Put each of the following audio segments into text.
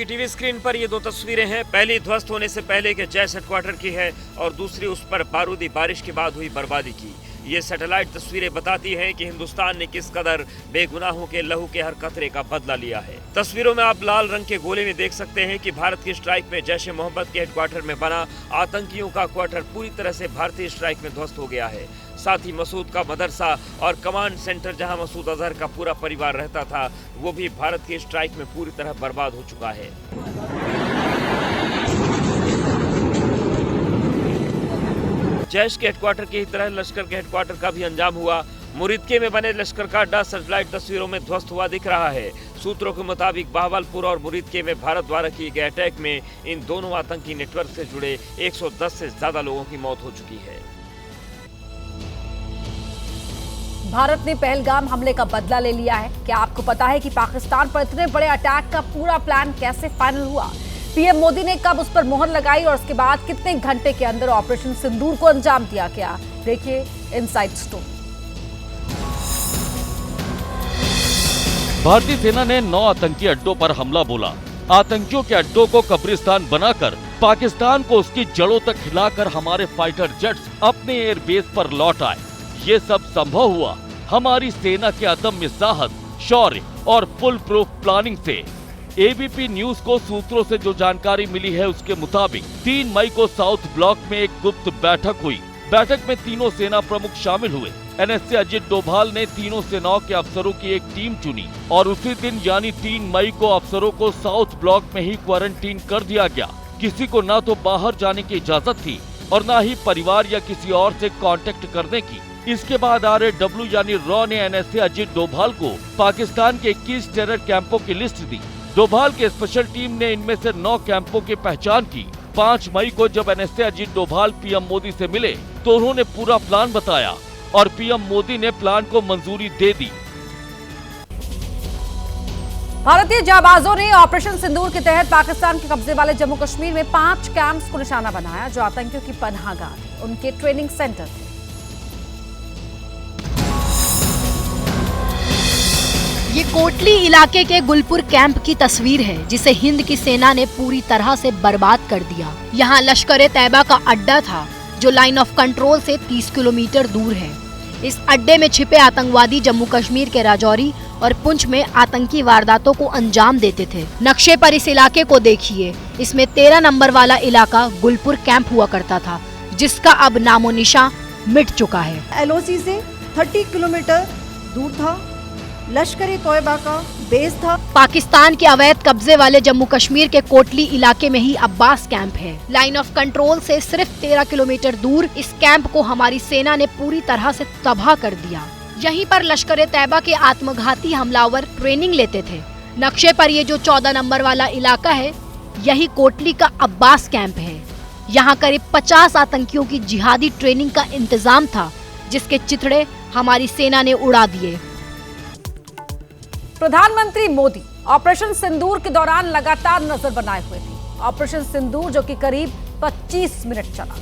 आपकी TV screen पर ये दो तस्वीरें हैं। पहली ध्वस्त होने से पहले के जैश हेडक्वार्टर की है और दूसरी उस पर बारूदी बारिश के बाद हुई बर्बादी की। ये सैटेलाइट तस्वीरें बताती हैं कि हिंदुस्तान ने किस कदर बेगुनाहों के लहू के हर कतरे का बदला लिया है। तस्वीरों में आप लाल रंग के गोले में देख सकते हैं कि भारत की स्ट्राइक में जैश ए मोहम्मद के हेडक्वार्टर में बना आतंकियों का क्वार्टर पूरी तरह से भारतीय स्ट्राइक में ध्वस्त हो गया है। साथ ही मसूद का मदरसा और कमांड सेंटर जहां मसूद अजहर का पूरा परिवार रहता था, वो भी भारत की स्ट्राइक में पूरी तरह बर्बाद हो चुका है। जैश के हेडक्वार्टर की तरह लश्कर के हेडक्वार्टर का भी अंजाम हुआ। मुरीदके में बने लश्कर का अड्डा सैटेलाइट तस्वीरों में ध्वस्त हुआ दिख रहा है। सूत्रों के मुताबिक बहावलपुर और मुरीदके में भारत द्वारा किए गए अटैक में इन दोनों आतंकी नेटवर्क से जुड़े 110 से ज्यादा लोगों की मौत हो चुकी है। भारत ने पहलगाम हमले का बदला ले लिया है। क्या आपको पता है कि पाकिस्तान पर इतने बड़े अटैक का पूरा प्लान कैसे फाइनल हुआ? पीएम मोदी ने कब उस पर मोहर लगाई और उसके बाद कितने घंटे के अंदर ऑपरेशन सिंदूर को अंजाम दिया गया? देखिए इनसाइड स्टोरी। भारतीय सेना ने 9 आतंकी अड्डों पर हमला बोला। आतंकियों के अड्डों को कब्रिस्तान बनाकर पाकिस्तान को उसकी जड़ों तक हिलाकर हमारे फाइटर जेट्स अपने एयरबेस पर लौट आए। ये सब संभव हुआ हमारी सेना के अदम्य साहस, शौर्य और फुल प्रूफ प्लानिंग से। एबीपी न्यूज को सूत्रों से जो जानकारी मिली है उसके मुताबिक 3 मई को साउथ ब्लॉक में एक गुप्त बैठक हुई। बैठक में तीनों सेना प्रमुख शामिल हुए। एनएसए अजित डोभाल ने तीनों सेनाओं के अफसरों की एक टीम चुनी और उसी दिन यानी 3 मई को अफसरों को साउथ ब्लॉक में ही क्वारंटीन कर दिया गया। किसी को न तो बाहर जाने की इजाजत थी और न ही परिवार या किसी और से कांटेक्ट करने की। इसके बाद RAW यानी रॉ ने एनएसए अजित डोभाल को पाकिस्तान के 21 टेरर कैंपों की लिस्ट दी। डोभाल की स्पेशल टीम ने इनमें से 9 कैंपों की पहचान की। 5 मई को जब एनएसए अजित डोभाल पीएम मोदी से मिले तो उन्होंने पूरा प्लान बताया और पीएम मोदी ने प्लान को मंजूरी दे दी। भारतीय जाबाजों ने ऑपरेशन सिंदूर के तहत पाकिस्तान के कब्जे वाले जम्मू कश्मीर में 5 कैंप्स को निशाना बनाया जो आतंकियों की पनाहगाह थे, उनके ट्रेनिंग सेंटर थे। ये कोटली इलाके के गुलपुर कैंप की तस्वीर है जिसे हिंद की सेना ने पूरी तरह से बर्बाद कर दिया। यहाँ लश्कर-ए-तैयबा का अड्डा था जो लाइन ऑफ कंट्रोल से 30 किलोमीटर दूर है। इस अड्डे में छिपे आतंकवादी जम्मू कश्मीर के राजौरी और पुंछ में आतंकी वारदातों को अंजाम देते थे। नक्शे पर इस इलाके को देखिए। इसमें 13 नंबर वाला इलाका गुलपुर कैंप हुआ करता था जिसका अब नामो निशान मिट चुका है। LOC से 30 किलोमीटर दूर था, लश्कर-ए-तैयबा का बेस था। पाकिस्तान के अवैध कब्जे वाले जम्मू कश्मीर के कोटली इलाके में ही अब्बास कैंप है। लाइन ऑफ कंट्रोल से सिर्फ 13 किलोमीटर दूर इस कैंप को हमारी सेना ने पूरी तरह से तबाह कर दिया। यहीं पर लश्कर-ए-तैयबा के आत्मघाती हमलावर ट्रेनिंग लेते थे। नक्शे पर ये जो 14 नंबर वाला इलाका है यही कोटली का अब्बास कैंप है। यहाँ करीब 50 आतंकियों की जिहादी ट्रेनिंग का इंतजाम था जिसके चिथड़े हमारी सेना ने उड़ा दिए। प्रधानमंत्री मोदी ऑपरेशन सिंदूर के दौरान लगातार नजर बनाए हुए थे। ऑपरेशन सिंदूर जो कि करीब 25 मिनट चला।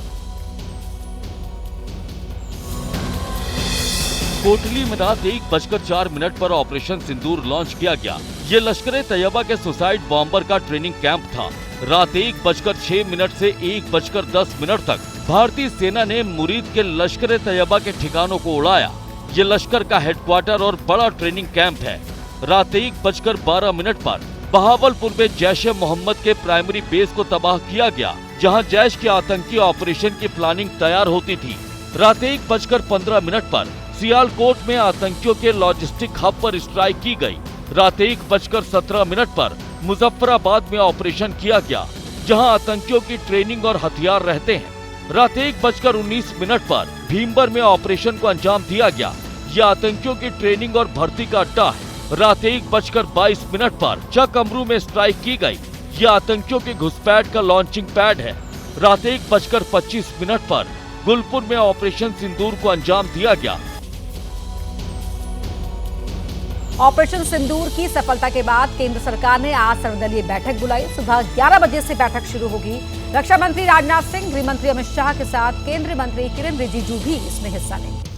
कोटली में रात 1:04 पर ऑपरेशन सिंदूर लॉन्च किया गया। ये लश्कर-ए-तैयबा के सुसाइड बॉम्बर का ट्रेनिंग कैंप था। रात 1:06 से 1:10 तक भारतीय सेना ने मुरीद के लश्कर-ए-तैयबा के ठिकानों को उड़ाया। ये लश्कर का हेडक्वार्टर और बड़ा ट्रेनिंग कैंप है। रात 1:12 पर बहावलपुर में जैश ए मोहम्मद के प्राइमरी बेस को तबाह किया गया जहां जैश के आतंकी ऑपरेशन की प्लानिंग तैयार होती थी। रात 1:15 पर सियालकोट में आतंकियों के लॉजिस्टिक हब पर स्ट्राइक की गई। रात 1:17 पर मुजफ्फराबाद में ऑपरेशन किया गया जहां आतंकियों की ट्रेनिंग और हथियार रहते हैं। रात 1:19 पर भीमबर में ऑपरेशन को अंजाम दिया गया। यह आतंकियों की ट्रेनिंग और भर्ती का अड्डा है। रात 1:22 पर चकअमरू में स्ट्राइक की गई। यह आतंकियों के घुसपैठ का लॉन्चिंग पैड है। रात 1:25 पर गुलपुर में ऑपरेशन सिंदूर को अंजाम दिया गया। ऑपरेशन सिंदूर की सफलता के बाद केंद्र सरकार ने आज सर्वदलीय बैठक बुलाई। सुबह 11 बजे से बैठक शुरू होगी। रक्षा मंत्री राजनाथ सिंह, गृह मंत्री अमित शाह के साथ केंद्रीय मंत्री किरेन रिजिजू भी इसमें हिस्सा लेंगे।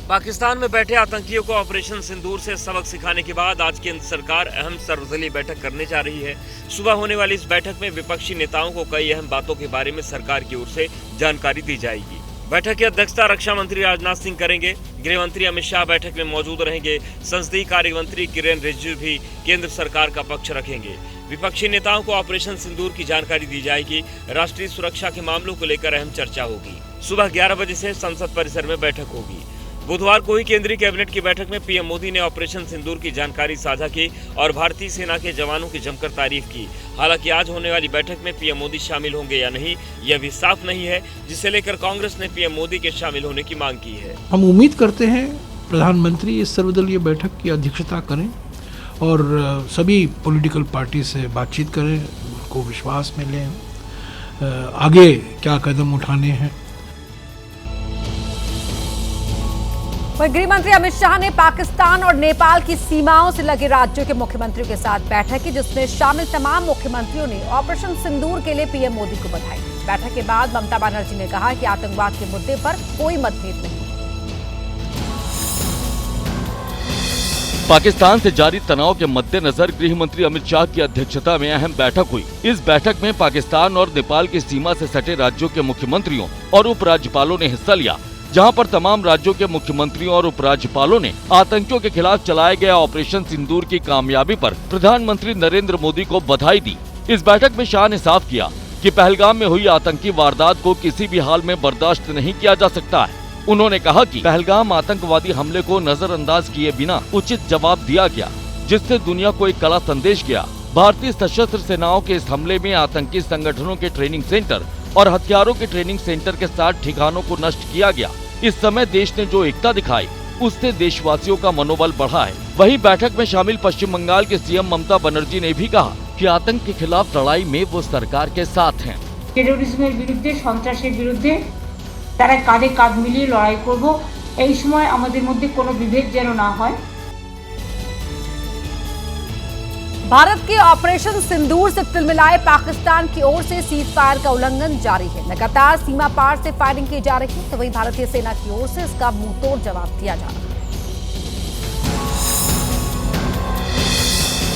पाकिस्तान में बैठे आतंकियों को ऑपरेशन सिंदूर से सबक सिखाने के बाद आज केंद्र सरकार अहम सर्वदलीय बैठक करने जा रही है। सुबह होने वाली इस बैठक में विपक्षी नेताओं को कई अहम बातों के बारे में सरकार की ओर से जानकारी दी जाएगी। बैठक की अध्यक्षता रक्षा मंत्री राजनाथ सिंह करेंगे। गृह मंत्री अमित शाह बैठक में मौजूद रहेंगे। संसदीय कार्य मंत्री किरेन रिजिजू भी केंद्र सरकार का पक्ष रखेंगे। विपक्षी नेताओं को ऑपरेशन सिंदूर की जानकारी दी जाएगी। राष्ट्रीय सुरक्षा के मामलों को लेकर अहम चर्चा होगी। सुबह 11 बजे से संसद परिसर में बैठक होगी। बुधवार को ही केंद्रीय कैबिनेट की बैठक में पीएम मोदी ने ऑपरेशन सिंदूर की जानकारी साझा की और भारतीय सेना के जवानों की जमकर तारीफ की। हालांकि आज होने वाली बैठक में पीएम मोदी शामिल होंगे या नहीं, यह भी साफ नहीं है, जिसे लेकर कांग्रेस ने पीएम मोदी के शामिल होने की मांग की है। हम उम्मीद करते हैं प्रधानमंत्री इस सर्वदलीय बैठक की अध्यक्षता करें और सभी पॉलिटिकल पार्टी से बातचीत करें, उनको विश्वास में लें, आगे क्या कदम उठाने हैं। वहीं गृह मंत्री अमित शाह ने पाकिस्तान और नेपाल की सीमाओं से लगे राज्यों के मुख्यमंत्रियों के साथ बैठक की, जिसमें शामिल तमाम मुख्यमंत्रियों ने ऑपरेशन सिंदूर के लिए पीएम मोदी को बधाई। बैठक के बाद ममता बनर्जी ने कहा कि आतंकवाद के मुद्दे पर कोई मतभेद नहीं। पाकिस्तान से जारी तनाव के मद्देनजर गृह मंत्री अमित शाह की अध्यक्षता में अहम बैठक हुई। इस बैठक में पाकिस्तान और नेपाल की सीमा से सटे राज्यों के मुख्यमंत्रियों और उपराज्यपालों ने हिस्सा लिया, जहां पर तमाम राज्यों के मुख्यमंत्रियों और उपराज्यपालों ने आतंकियों के खिलाफ चलाए गए ऑपरेशन सिंदूर की कामयाबी पर प्रधानमंत्री नरेंद्र मोदी को बधाई दी। इस बैठक में शाह ने साफ किया कि पहलगाम में हुई आतंकी वारदात को किसी भी हाल में बर्दाश्त नहीं किया जा सकता है। उन्होंने कहा कि पहलगाम आतंकवादी हमले को नजरअंदाज किए बिना उचित जवाब दिया गया, जिससे दुनिया को एक कड़ा संदेश गया। भारतीय सशस्त्र सेनाओं के इस हमले में आतंकी संगठनों के ट्रेनिंग सेंटर और हथियारों के ट्रेनिंग सेंटर के साथ ठिकानों को नष्ट किया गया। इस समय देश ने जो एकता दिखाई, उससे देशवासियों का मनोबल बढ़ा है। वहीं बैठक में शामिल पश्चिम बंगाल के सीएम ममता बनर्जी ने भी कहा कि आतंक के खिलाफ लड़ाई में वो सरकार के साथ हैं। टेररिज्मेर बिरुद्धे, सन्त्रासेर बिरुद्धे तारा काঁধে কাঁধ মিলিয়ে লড়াই করব। এই সময় আমাদের মধ্যে কোনো বিভেদ যেন না হয়। भारत के ऑपरेशन सिंदूर से तिलमिलाए पाकिस्तान की ओर से सीज फायर का उल्लंघन जारी है। लगातार सीमा पार से फायरिंग की जा रही है, तो वहीं भारतीय सेना की ओर से इसका मुंहतोड़ जवाब दिया जा रहा है।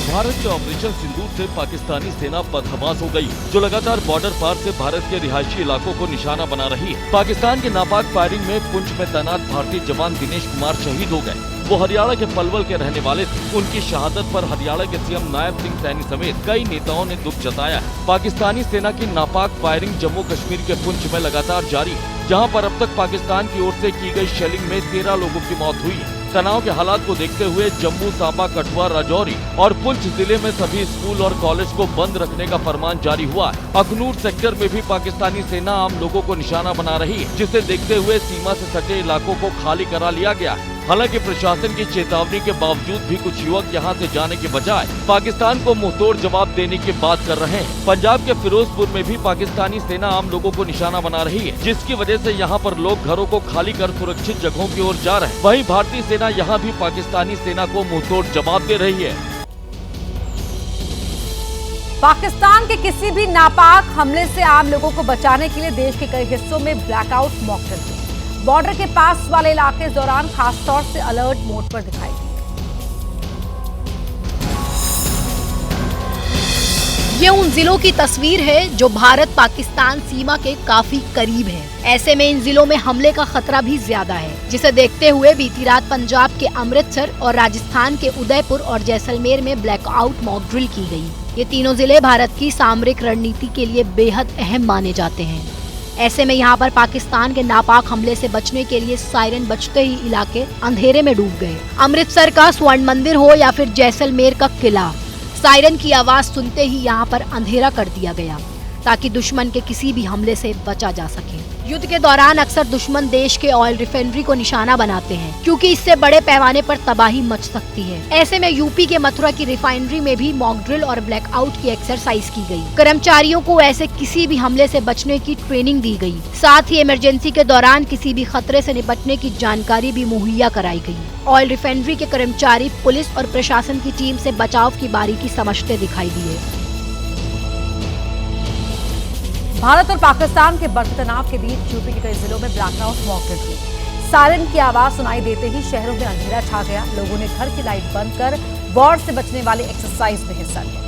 भारत के ऑपरेशन सिंदूर से पाकिस्तानी सेना बदहवास हो गई, जो लगातार बॉर्डर पार से भारत के रिहायशी इलाकों को निशाना बना रही है। पाकिस्तान के नापाक फायरिंग में पुंछ में तैनात भारतीय जवान दिनेश कुमार शहीद हो गए। वो हरियाणा के पलवल के रहने वाले थे। उनकी शहादत पर हरियाणा के सीएम नायब सिंह सैनी समेत कई नेताओं ने दुख जताया है। पाकिस्तानी सेना की नापाक फायरिंग जम्मू कश्मीर के पुंछ में लगातार जारी है, जहाँ पर अब तक पाकिस्तान की ओर से की गई शेलिंग में 13 लोगों की मौत हुई है। तनाव के हालात को देखते हुए जम्मू, सांबा, कठुआ, राजौरी और पुंछ जिले में सभी स्कूल और कॉलेज को बंद रखने का फरमान जारी हुआ है। अखनूर सेक्टर में भी पाकिस्तानी सेना आम लोगों को निशाना बना रही है, जिसे देखते हुए सीमा से सटे इलाकों को खाली करा लिया गया है। हालांकि प्रशासन की चेतावनी के बावजूद भी कुछ युवक यहां से जाने के बजाय पाकिस्तान को मुंहतोड़ जवाब देने की बात कर रहे हैं। पंजाब के फिरोजपुर में भी पाकिस्तानी सेना आम लोगों को निशाना बना रही है, जिसकी वजह से यहां पर लोग घरों को खाली कर सुरक्षित जगहों की ओर जा रहे हैं। वहीं भारतीय सेना यहां भी पाकिस्तानी सेना को मुंहतोड़ जवाब दे रही है। पाकिस्तान के किसी भी नापाक हमले से आम लोगों को बचाने के लिए देश के कई हिस्सों में ब्लैकआउट मॉक ड्रिल हुई। बॉर्डर के पास वाले इलाके इस दौरान खासतौर से अलर्ट मोड पर दिखाई दिए। ये उन जिलों की तस्वीर है जो भारत पाकिस्तान सीमा के काफी करीब है। ऐसे में इन जिलों में हमले का खतरा भी ज्यादा है, जिसे देखते हुए बीती रात पंजाब के अमृतसर और राजस्थान के उदयपुर और जैसलमेर में ब्लैकआउट मॉक ड्रिल की गई। ये तीनों जिले भारत की सामरिक रणनीति के लिए बेहद अहम माने जाते हैं। ऐसे में यहाँ पर पाकिस्तान के नापाक हमले से बचने के लिए सायरन बजते ही इलाके अंधेरे में डूब गए। अमृतसर का स्वर्ण मंदिर हो या फिर जैसलमेर का किला, सायरन की आवाज सुनते ही यहाँ पर अंधेरा कर दिया गया, ताकि दुश्मन के किसी भी हमले से बचा जा सके। युद्ध के दौरान अक्सर दुश्मन देश के ऑयल रिफाइनरी को निशाना बनाते हैं, क्योंकि इससे बड़े पैमाने पर तबाही मच सकती है। ऐसे में यूपी के मथुरा की रिफाइनरी में भी मॉक ड्रिल और ब्लैकआउट की एक्सरसाइज की गई। कर्मचारियों को ऐसे किसी भी हमले से बचने की ट्रेनिंग दी गई। साथ ही इमरजेंसी के दौरान किसी भी खतरे से निपटने की जानकारी भी मुहैया कराई गई। ऑयल रिफाइनरी के कर्मचारी पुलिस और प्रशासन की टीम से बचाव की बारीकी समझते दिखाई दिए। भारत और पाकिस्तान के बढ़ते तनाव के बीच यूपी के कई जिलों में ब्लैकआउट मॉक ड्रिल हुई। सायरन की आवाज सुनाई देते ही शहरों में अंधेरा छा गया। लोगों ने घर की लाइट बंद कर वॉर से बचने वाले एक्सरसाइज में हिस्सा लिया।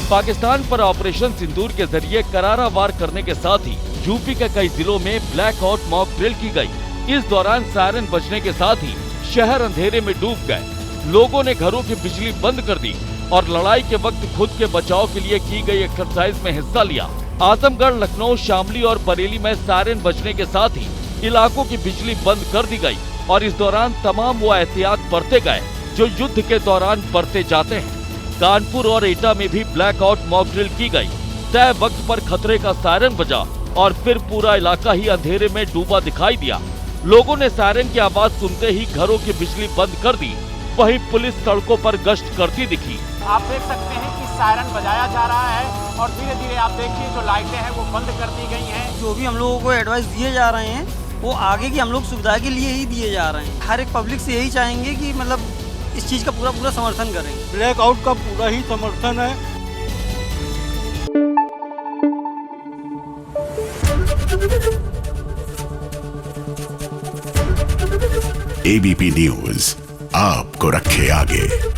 पाकिस्तान पर ऑपरेशन सिंदूर के जरिए करारा वार करने के साथ ही यूपी के कई जिलों में ब्लैकआउट मॉक ड्रिल की गई। इस दौरान सायरन बजने के साथ ही शहर अंधेरे में डूब गए। लोगों ने घरों की बिजली बंद कर दी और लड़ाई के वक्त खुद के बचाव के लिए की गई एक्सरसाइज में हिस्सा लिया। आजमगढ़, लखनऊ, शामली और बरेली में सायरन बजने के साथ ही इलाकों की बिजली बंद कर दी गई और इस दौरान तमाम वो एहतियात बरते गए जो युद्ध के दौरान बरते जाते हैं। कानपुर और एटा में भी ब्लैकआउट मॉक ड्रिल की गई। तय वक्त पर खतरे का सायरन बजा और फिर पूरा इलाका ही अंधेरे में डूबा दिखाई दिया। लोगों ने सायरन की आवाज सुनते ही घरों की बिजली बंद कर दी। वहीं पुलिस सड़कों पर गश्त करती दिखी। आप देख सकते हैं कि सायरन बजाया जा रहा है और धीरे धीरे आप देखिए जो लाइटें हैं वो बंद कर दी गई हैं। जो भी हम लोगों को एडवाइस दिए जा रहे हैं वो आगे की हम लोग सुविधा के लिए ही दिए जा रहे हैं। हर एक पब्लिक से यही चाहेंगे कि मतलब इस चीज का पूरा समर्थन करें। ब्लैकआउट का पूरा ही समर्थन है। एबीपी न्यूज आपको रखे आगे।